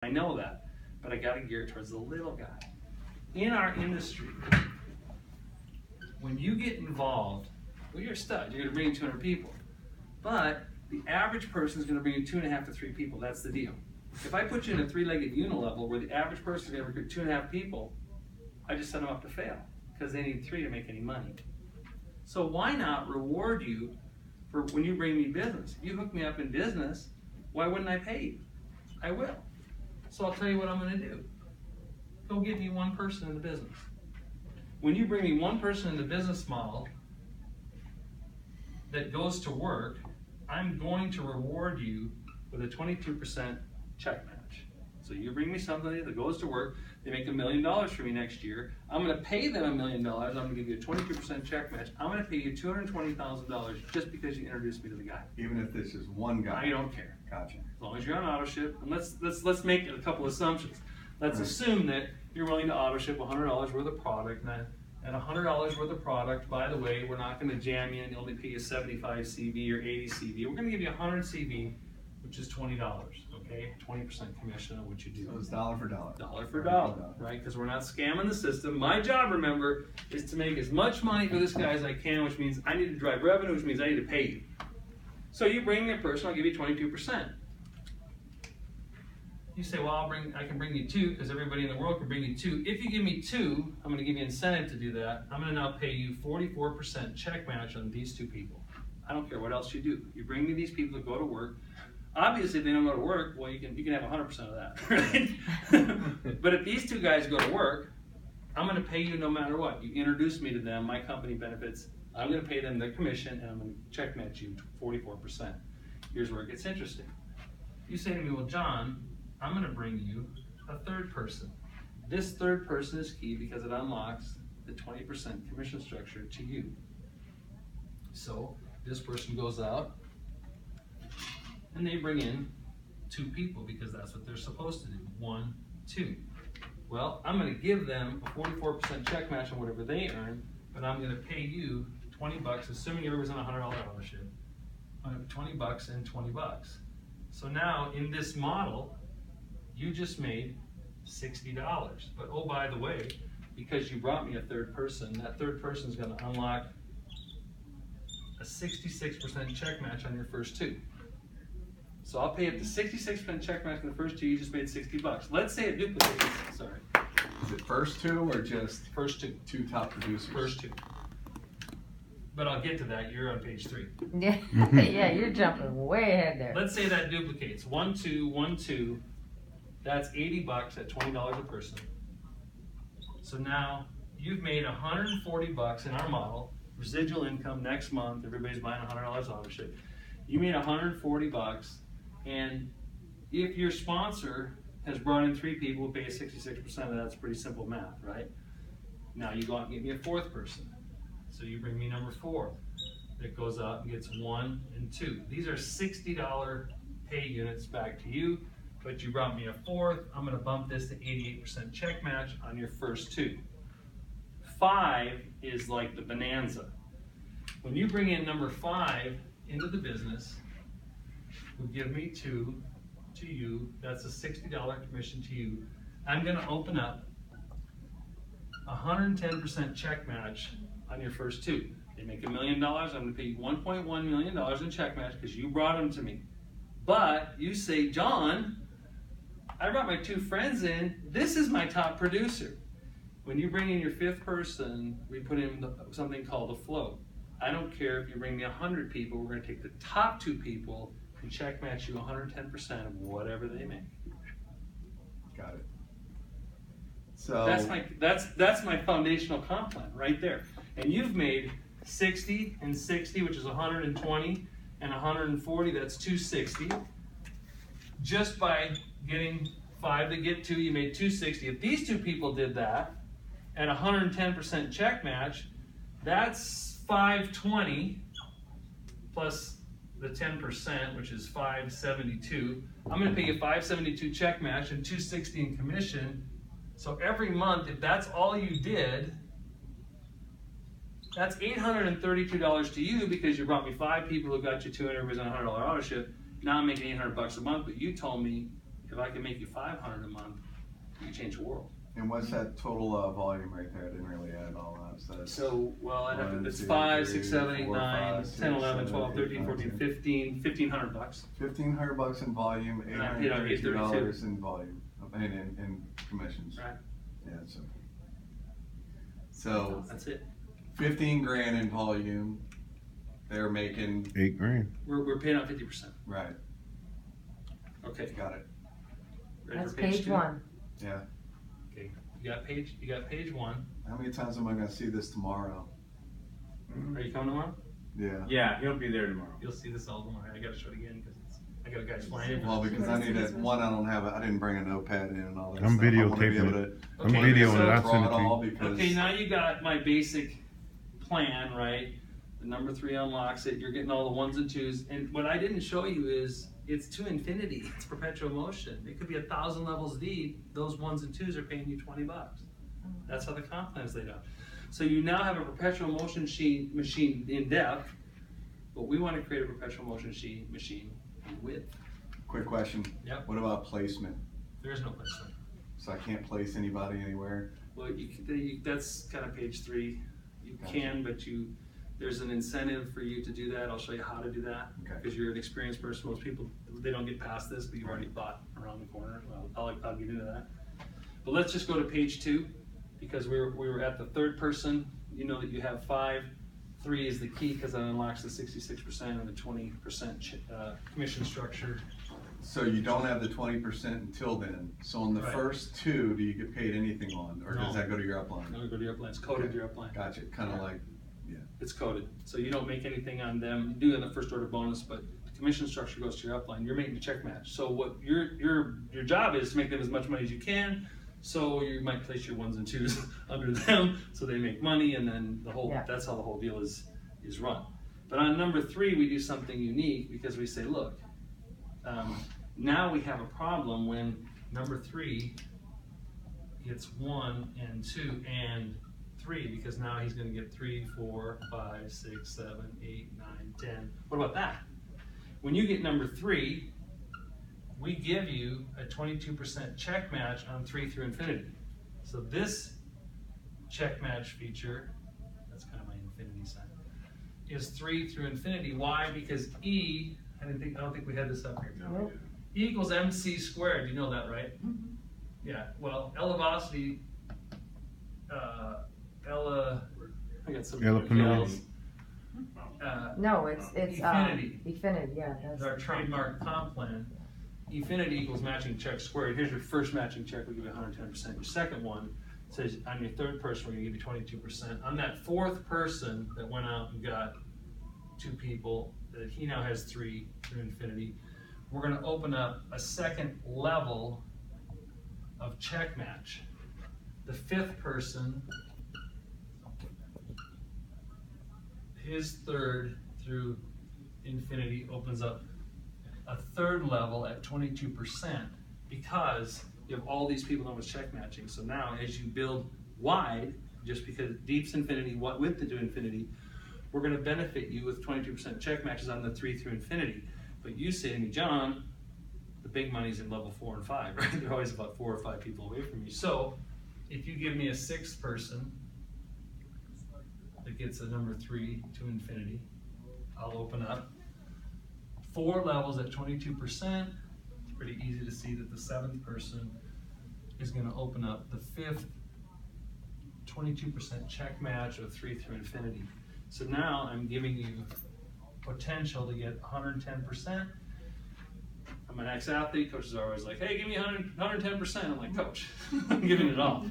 I know that, but I got to gear it towards the little guy. In our industry, when you get involved, well, you're a stud. You're going to bring in 200 people. But the average person is going to bring in 2.5 to 3 people. That's the deal. If I put you in a 3-legged unilevel where the average person is going to recruit 2.5 people, I just set them up to fail because they need 3 to make any money. So why not reward you for when you bring me business? If you hook me up in business, why wouldn't I pay you? I will. So I'll tell you what I'm going to do. Go get me one person in the business. When you bring me one person in the business model that goes to work, I'm going to reward you with a 22% check match. So you bring me somebody that goes to work, they make $1 million for me next year. I'm going to pay them $1 million. I'm going to give you a 22% check match. I'm going to pay you $220,000 just because you introduced me to the guy. Even if this is one guy. I don't care. Gotcha. As long as you're on auto ship, and let's make a couple assumptions. Let's assume that you're willing to auto ship $100 worth of product, and $100 worth of product. By the way, we're not going to jam you and only pay you 75 CV or 80 CV. We're going to give you 100 CV, which is $20. Okay, 20% commission on what you do. So it's dollar for dollar. Dollar for dollar, right? Because we're not scamming the system. My job, remember, is to make as much money for this guy as I can, which means I need to drive revenue, which means I need to pay you. So you bring me a person, I'll give you 22%. You say, well, I can bring you 2 because everybody in the world can bring you 2. If you give me 2, I'm going to give you incentive to do that. I'm going to now pay you 44% check match on these 2 people. I don't care what else you do. You bring me these people that go to work. Obviously, if they don't go to work, well, you can have 100% of that, right? But if these 2 guys go to work, I'm going to pay you no matter what. You introduce me to them, my company benefits. I'm going to pay them their commission, and I'm going to check match you 44%. Here's where it gets interesting. You say to me, well, John, I'm going to bring you a 3rd person. This 3rd person is key because it unlocks the 20% commission structure to you. So this person goes out, and they bring in 2 people because that's what they're supposed to do. 1, 2. Well, I'm going to give them a 44% check match on whatever they earn, but I'm going to pay you $20, assuming everybody's on a $100 ownership. I'm going to $20 and $20. So now in this model, you just made $60. But oh, by the way, because you brought me a 3rd person, that 3rd person is going to unlock a 66% check match on your first 2. So I'll pay up to 66% check match on the first 2. You just made $60. Let's say it duplicates. Sorry. Is it first 2 or just first 2? 2 top producers. First 2. But I'll get to that. You're on page 3. Yeah, yeah, you're jumping way ahead there. Let's say that duplicates. 1, 2, 1, 2. That's $80 at $20 a person. So now you've made $140 in our model. Residual income next month. Everybody's buying $100 ownership. You made $140, and if your sponsor has brought in 3 people who pay 66% of that, it's pretty simple math, right? Now you go out and get me a 4th person. So you bring me number 4 that goes out and gets 1 and 2. These are $60 pay units back to you, but you brought me a 4th. I'm going to bump this to 88% check match on your first 2. 5 is like the bonanza. When you bring in number 5 into the business, who give me 2 to you, that's a $60 commission to you. I'm going to open up 110% check match on your first 2. They make $1 million, I'm going to pay you $1.1 million in check match because you brought them to me. But you say, John, I brought my 2 friends in, this is my top producer. When you bring in your 5th person, we put in something called a float. I don't care if you bring me 100 people, we're going to take the top 2 people and check match you 110% of whatever they make. Got it. So that's my foundational comp plan right there. And you've made 60 and 60, which is 120, and 140, that's 260. Just by getting 5 to get 2, you made 260. If these 2 people did that at 110% check match, that's 520 plus the 10%, which is 572. I'm going to pay you 572 check match and 260 in commission. So every month, if that's all you did, that's $832 to you because you brought me 5 people who got you 200 on a $100 ownership. Now I'm making $800 a month, but you told me if I can make you 500 a month, you can change the world. And what's that total volume right there? I didn't really add it all up. So that's So, well, I'd have to, 1, it's 2, 5, 3, 6, 7, 8, 4, 9, 5, 10, 6, 11, 12, 7, 8, 13, 14, 9, 15, $1,500. $1,500 in volume, And I paid out $832 in volume, and in commissions. Right. Yeah, so That's it. 15 grand in volume. They're making, $8 grand. We're paying out 50%. right, Okay. got it. Ready That's for page two? 1. Yeah. Okay. You got page 1. How many times am I gonna see this tomorrow? Are you coming tomorrow? Yeah. Yeah, he'll be there tomorrow. You'll see this all tomorrow. I gotta show it again because I got a guy flying in. Well, because I need it, one, I don't have it, I didn't bring a notepad in and all that I'm stuff. I wanna be videotaping able it. to- I'm Okay, videoing so- it. I'll Draw send it it to all you. because. Okay, now you got my basic plan, right? The number 3 unlocks it. You're getting all the 1s and 2s. And what I didn't show you is it's to infinity. It's perpetual motion. It could be 1,000 levels deep. Those 1s and 2s are paying you $20. That's how the comp plan is laid out. So you now have a perpetual motion machine in depth, but we want to create a perpetual motion machine in width. Quick question. Yep. What about placement? There is no placement. So I can't place anybody anywhere? Well, that's kind of page 3. You Gotcha. can, but there's an incentive for you to do that. I'll show you how to do that. Okay. Because you're an experienced person. Most people, they don't get past this, but you've already thought around the corner. Well, I'll get into that. But let's just go to page 2, because we were at the 3rd person. You know that you have 5. 3 is the key because that unlocks the 66% and the 20% commission structure. So you don't have the 20% until then. So on the Right. first 2, do you get paid anything on, or does No. that go to your upline? Now we go to your upline. It's coded to your upline. Gotcha, kinda Yeah. like, yeah. It's coded, so you don't make anything on them. You do in the first order bonus, but the commission structure goes to your upline. You're making the check match. So what your job is to make them as much money as you can. So you might place your 1s and 2s under them, so they make money, and then that's how the whole deal is run. But on number 3, we do something unique because we say, look, now we have a problem when number 3 gets 1 and 2 and 3, because now he's going to get 3, 4, 5, 6, 7, 8, 9, 10. What about that? When you get number 3, we give you a 22% check match on 3 through infinity. So this check match feature, that's kind of my infinity sign, is 3 through infinity. Why? Because E, I don't think we had this up here. Nope. E equals MC squared. You know that, right? Yeah. Well, velocity, I got some Ellipinity. No, it's Efinity. Efinity, yeah. That's our trademark comp plan. Efinity equals matching check squared. Here's your first matching check, we'll give you 110%. Your second one says on your 3rd person, we're gonna give you 22%. On that 4th person that went out and got 2 people, that he now has 3 through infinity, we're gonna open up a 2nd level of check match. The 5th person, his 3rd through infinity opens up a 3rd level at 22%, because you have all these people known as check matching. So now as you build wide, just because deep's infinity, width into infinity, we're going to benefit you with 22% check matches on the 3 through infinity. But you say to me, John, the big money's in level 4 and 5, right? They're always about 4 or 5 people away from you. So if you give me a 6th person that gets a number 3 to infinity, I'll open up 4 levels at 22%. It's pretty easy to see that the 7th person is going to open up the 5th 22% check match of 3 through infinity. So now I'm giving you potential to get 110%. I'm an ex-athlete. Coaches are always like, hey, give me 110%. I'm like, coach, I'm giving it all.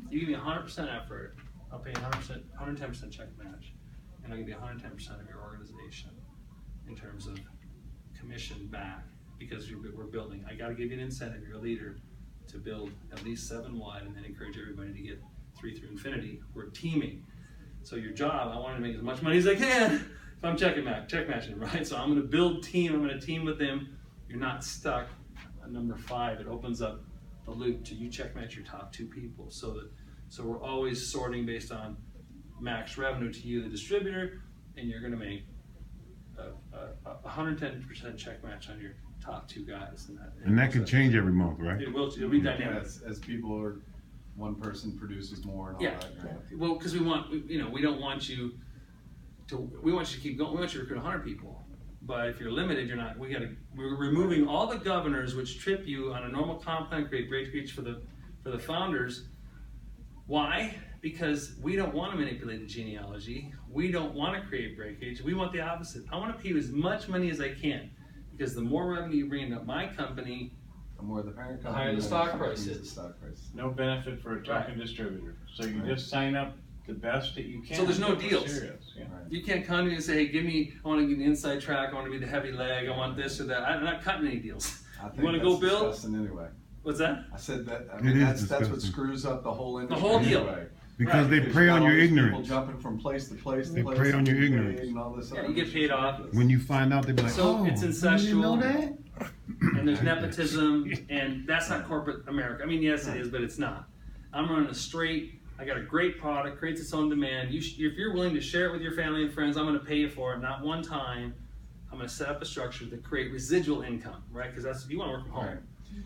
You give me 100% effort, I'll pay 110% check match, and I'll give you 110% of your organization in terms of commission back, because we're building. I got to give you an incentive. You're a leader to build at least 7 wide, and then encourage everybody to get 3 through infinity. We're teaming. So your job, I want to make as much money as I can if I'm check matching, right? So I'm going to build team. I'm going to team with them. You're not stuck on number 5. It opens up the loop to you check match your top 2 people. So we're always sorting based on max revenue to you, the distributor, and you're going to make a 110% check match on your top 2 guys. And that can change every month, right? It'll be dynamic. As people are, one person produces more and all Yeah. that. Right? Well, because we don't want you to, we want you to keep going. We want you to recruit 100 people. But if you're limited, you're not. We're removing all the governors which trip you on a normal comp plan, create breakage for the founders. Why? Because we don't want to manipulate the genealogy. We don't want to create breakage. We want the opposite. I want to pay you as much money as I can, because the more revenue you bring into my company, The more the parent company, higher the stock price the is. stock price. No benefit for a token distributor. So you just sign up the best that you can. So there's no We're deals. serious, yeah. Right. You can't come to me and say, hey, I want to get an inside track, I want to be the heavy leg, I want this or that. I'm not cutting any deals. I think You want to that's go build? disgusting anyway. What's that? I said that. I It mean, is that's what disgusting. screws up the whole industry. whole deal. Anyway. Because Right. they Because prey you got on all your these people ignorance. jumping from place to place to They place. prey on your and getting ignorance. paid and all this Yeah, other you get shit. paid off. When you find out, they be like, So oh, it's you didn't know incestual. that? And there's nepotism, and that's not corporate America. I mean, yes, it is, but it's not. I'm running a straight. I got a great product, creates its own demand. If you're willing to share it with your family and friends, I'm going to pay you for it. Not one time. I'm going to set up a structure to create residual income, right? Because that's you want to work from home. Right.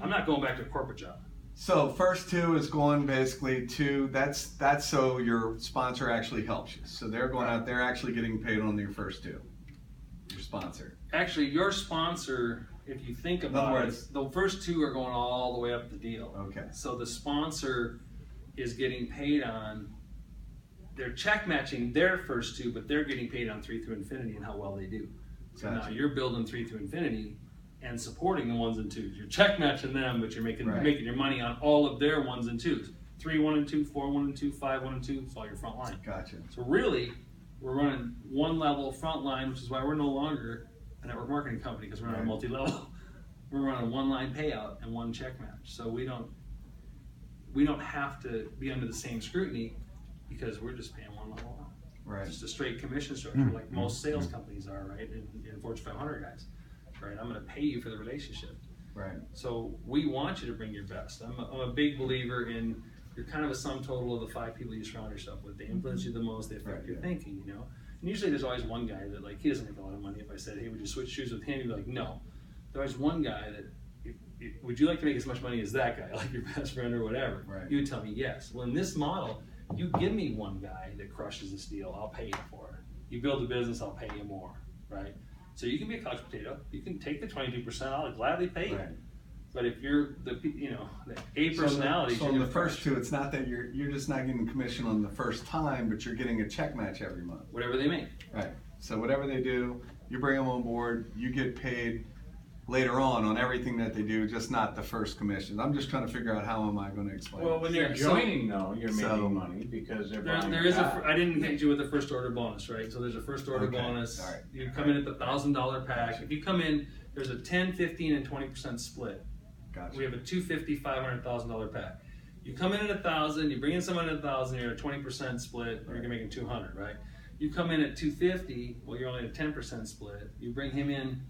I'm not going back to a corporate job. So first 2 is going basically to that's so your sponsor actually helps you. So they're going out, they're actually getting paid on your first 2. Your sponsor. Actually, your sponsor, if you think other about words- it, the first 2 are going all the way up the deal. Okay. So the sponsor is getting paid on, they're check matching their first 2, but they're getting paid on 3 through infinity and how well they do. So now Gotcha. you're building 3 through infinity and supporting the 1s and 2s. You're check matching them, but you're making Right. your money on all of their 1s and 2s. 3, 1 and 2, 4, 1 and 2, 5, 1 and 2. It's all your front line. Gotcha. So really, we're running 1 level front line, which is why we're no longer a network marketing company, because we're not Right. multi-level. We're running 1 line payout and 1 check match. So we don't have to be under the same scrutiny, because we're just paying 1 level up. Right. Just a straight commission structure, like most sales companies are, right? In Fortune 500 guys, right? I'm going to pay you for the relationship. Right. So we want you to bring your best. I'm a big believer in, you're kind of a sum total of the 5 people you surround yourself with. They influence you the most, they affect Right, your yeah. thinking, you know? And usually there's always one guy that, like, he doesn't make a lot of money. If I said, hey, would you switch shoes with him? He'd be like, no. There's always one guy that, would you like to make as much money as that guy, like your best friend or whatever? Right. You would tell me yes. Well, in this model, you give me one guy that crushes this deal, I'll pay you for it. You build a business, I'll pay you more, right? So you can be a couch potato. You can take the 22%, I'll gladly pay you. Right. But if you're the A personality, So in the first 2, it's not that you're just not getting commission on the first time, but you're getting a check match every month. whatever they make. Right. So whatever they do, you bring them on board, you get paid later on everything that they do, just not the first commission. I'm just trying to figure out how am I going to explain Well, it. when You're you're joining though, you're So- making money because they're buying there is that. I didn't hit you with the first order bonus, right? So there's a first order Okay, bonus. all right. You come in at the $1,000 pack. If you come in, there's a 10, 15, and 20% split. Gotcha. We have a $250,000, $500,000 pack. You come in at 1,000, you bring in someone at 1,000, you're at a 20% split, you're making 200, right? You come in at 250, well, you're only at a 10% split. You bring him in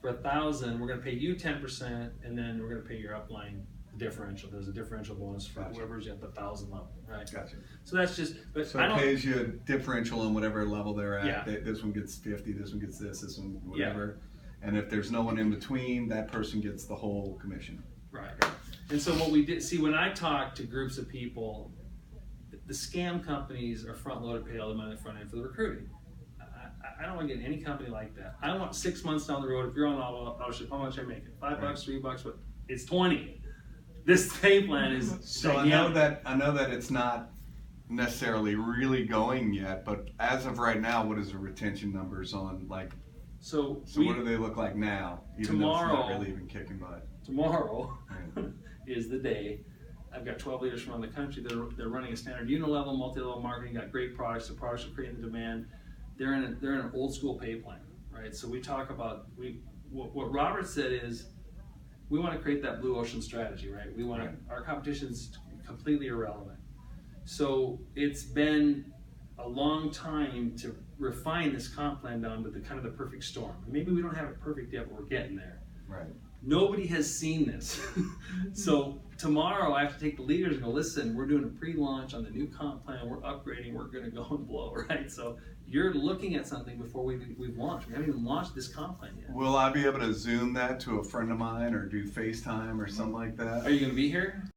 for 1,000, we're going to pay you 10%, and then we're going to pay your upline differential. There's a differential bonus for Gotcha. whoever's at the 1,000 level, right? Gotcha. So that's just, but So I it don't. pays you a differential on whatever level they're at. Yeah. This one gets 50, this one gets this one whatever. And if there's no one in between, that person gets the whole commission. Right. And so what we did, see, when I talk to groups of people, the scam companies are front-loaded, pay all the money at the front end for the recruiting. I don't want to get any company like that. I want 6 months down the road, if you're on auto-ship, how much I make it? $5, $3, but it's 20. This pay plan is So I know that it's not necessarily really going yet, but as of right now, what is the retention numbers on like? So what do they look like now? Even though it's not really even kicking butt. tomorrow Right. is the day. I've got 12 leaders from around the country. They're running a standard unilevel, multi-level marketing. Got great products. The products are creating the demand. They're in an old school pay plan, right? So we talk about what Robert said is we want to create that blue ocean strategy, right? We want our competition is completely irrelevant. So it's been a long time to refine this comp plan down to the kind of the perfect storm. Maybe we don't have it perfect yet, but we're getting there. Right. Nobody has seen this. So tomorrow I have to take the leaders and go, listen, we're doing a pre-launch on the new comp plan, we're upgrading, we're gonna go and blow, right? So you're looking at something before we've launched. We haven't even launched this comp plan yet. Will I be able to Zoom that to a friend of mine or do FaceTime or something like that? Are you gonna be here?